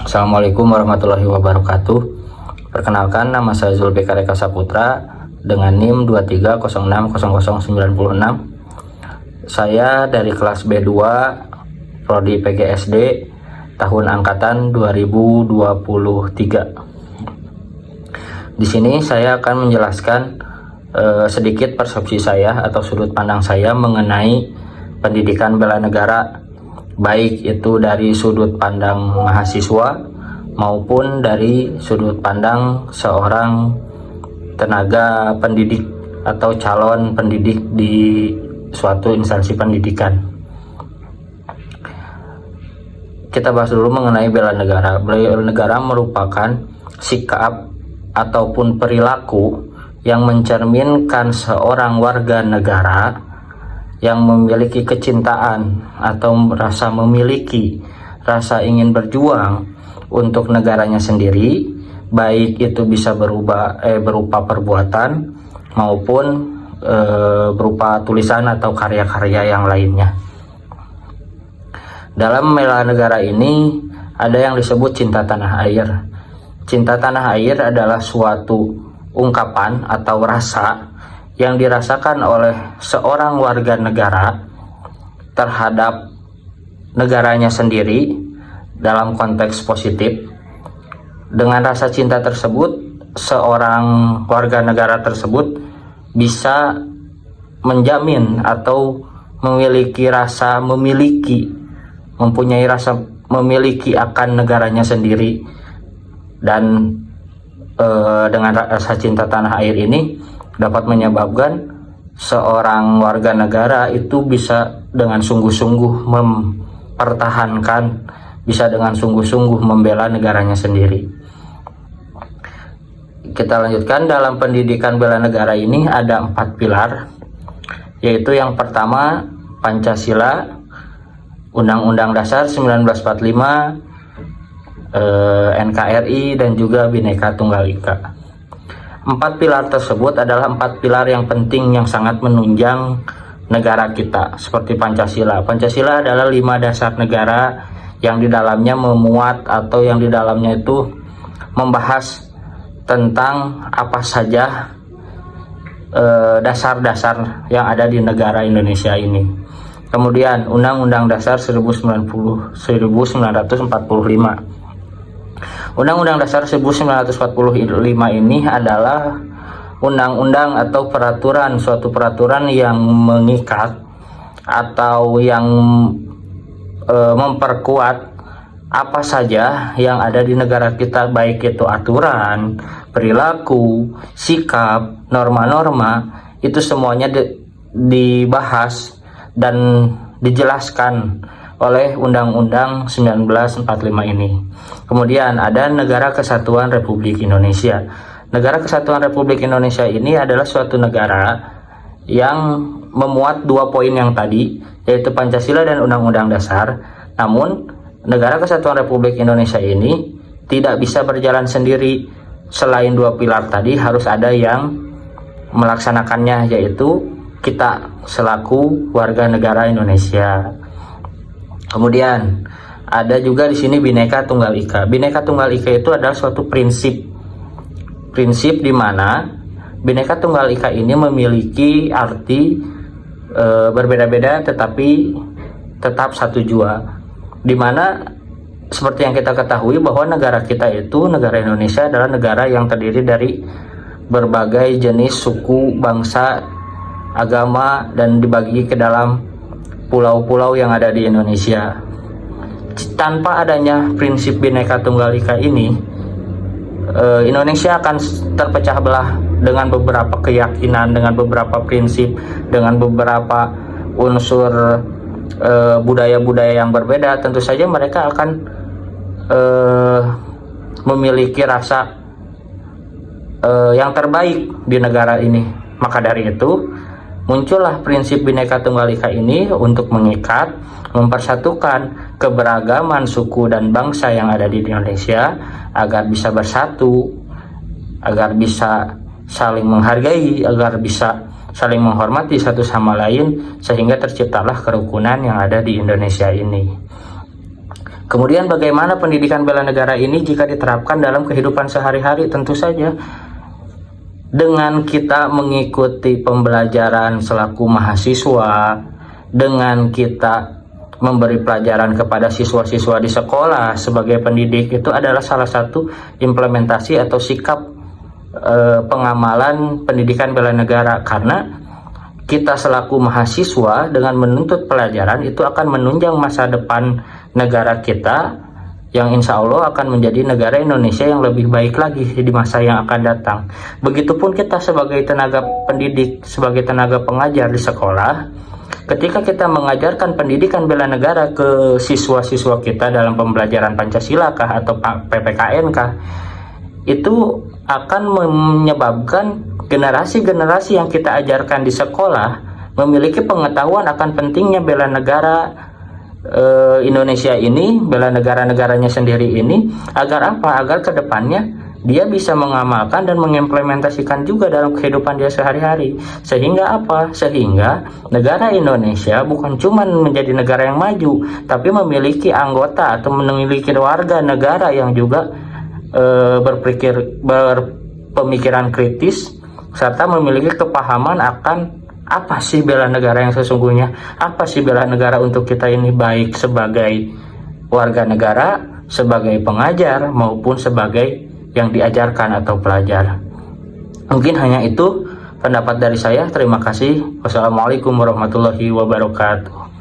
Assalamualaikum warahmatullahi wabarakatuh. Perkenalkan, nama saya Zulfikar Eka Saputra dengan NIM 230600096. Saya dari kelas B2 Prodi PGSD tahun angkatan 2023. Di sini saya akan menjelaskan sedikit persepsi saya atau sudut pandang saya mengenai pendidikan bela negara, baik itu dari sudut pandang mahasiswa maupun dari sudut pandang seorang tenaga pendidik atau calon pendidik di suatu instansi pendidikan. Kita bahas dulu mengenai bela negara. Bela negara merupakan sikap ataupun perilaku yang mencerminkan seorang warga negara yang memiliki kecintaan atau merasa memiliki rasa ingin berjuang untuk negaranya sendiri, baik itu bisa berupa perbuatan maupun berupa tulisan atau karya-karya yang lainnya. Dalam bela negara ini ada yang disebut cinta tanah air. Cinta tanah air adalah suatu ungkapan atau rasa yang dirasakan oleh seorang warga negara terhadap negaranya sendiri dalam konteks positif. Dengan rasa cinta tersebut, seorang warga negara tersebut bisa menjamin atau mempunyai rasa memiliki akan negaranya sendiri. Dan dengan rasa cinta tanah air ini dapat menyebabkan seorang warga negara itu bisa dengan sungguh-sungguh mempertahankan, bisa dengan sungguh-sungguh membela negaranya sendiri. Kita lanjutkan, dalam pendidikan bela negara ini ada 4 pilar, yaitu yang pertama Pancasila, Undang-Undang Dasar 1945, NKRI, dan juga Bhinneka Tunggal Ika. 4 pilar tersebut adalah 4 pilar yang penting yang sangat menunjang negara kita, seperti Pancasila. Pancasila adalah 5 dasar negara yang di dalamnya memuat atau yang di dalamnya itu membahas tentang apa saja dasar-dasar yang ada di negara Indonesia ini. Kemudian Undang-Undang Dasar 1945. Undang-Undang Dasar 1945 ini adalah undang-undang atau suatu peraturan yang mengikat atau yang memperkuat apa saja yang ada di negara kita, baik itu aturan, perilaku, sikap, norma-norma, itu semuanya dibahas dan dijelaskan oleh Undang-Undang 1945 ini. Kemudian ada Negara Kesatuan Republik Indonesia. Negara Kesatuan Republik Indonesia ini adalah suatu negara yang memuat 2 poin yang tadi, yaitu Pancasila dan Undang-Undang Dasar. Namun Negara Kesatuan Republik Indonesia ini tidak bisa berjalan sendiri. Selain 2 pilar tadi, harus ada yang melaksanakannya, yaitu kita selaku warga negara Indonesia. Kemudian ada juga di sini Bhinneka Tunggal Ika. Bhinneka Tunggal Ika itu adalah suatu prinsip di mana Bhinneka Tunggal Ika ini memiliki arti berbeda-beda tetapi tetap satu jua. Di mana seperti yang kita ketahui bahwa negara kita itu, negara Indonesia adalah negara yang terdiri dari berbagai jenis suku, bangsa, agama, dan dibagi ke dalam pulau-pulau yang ada di Indonesia. Tanpa adanya prinsip Bhinneka Tunggal Ika ini, Indonesia akan terpecah belah dengan beberapa keyakinan, dengan beberapa prinsip, dengan beberapa unsur budaya-budaya yang berbeda. Tentu saja mereka akan memiliki rasa yang terbaik di negara ini. Maka dari itu muncullah prinsip Bhinneka Tunggal Ika ini untuk mengikat, mempersatukan keberagaman suku dan bangsa yang ada di Indonesia agar bisa bersatu, agar bisa saling menghargai, agar bisa saling menghormati satu sama lain, sehingga terciptalah kerukunan yang ada di Indonesia ini. Kemudian bagaimana pendidikan bela negara ini jika diterapkan dalam kehidupan sehari-hari? Tentu saja dengan kita mengikuti pembelajaran selaku mahasiswa, dengan kita memberi pelajaran kepada siswa-siswa di sekolah sebagai pendidik, itu adalah salah satu implementasi atau sikap pengamalan pendidikan bela negara. Karena kita selaku mahasiswa dengan menuntut pelajaran itu akan menunjang masa depan negara kita, yang insya Allah akan menjadi negara Indonesia yang lebih baik lagi di masa yang akan datang. Begitupun kita sebagai tenaga pendidik, sebagai tenaga pengajar di sekolah, ketika kita mengajarkan pendidikan bela negara ke siswa-siswa kita dalam pembelajaran Pancasila kah atau PPKN kah, itu akan menyebabkan generasi-generasi yang kita ajarkan di sekolah memiliki pengetahuan akan pentingnya bela negara Indonesia ini, bela negara-negaranya sendiri ini, agar apa? Agar kedepannya dia bisa mengamalkan dan mengimplementasikan juga dalam kehidupan dia sehari-hari. Sehingga apa? Sehingga negara Indonesia bukan cuma menjadi negara yang maju, tapi memiliki anggota atau memiliki warga negara yang juga berpemikiran kritis, serta memiliki kepahaman akan apa sih bela negara yang sesungguhnya, apa sih bela negara untuk kita ini, baik sebagai warga negara, sebagai pengajar, maupun sebagai yang diajarkan atau pelajar. Mungkin hanya itu pendapat dari saya. Terima kasih. Wassalamualaikum warahmatullahi wabarakatuh.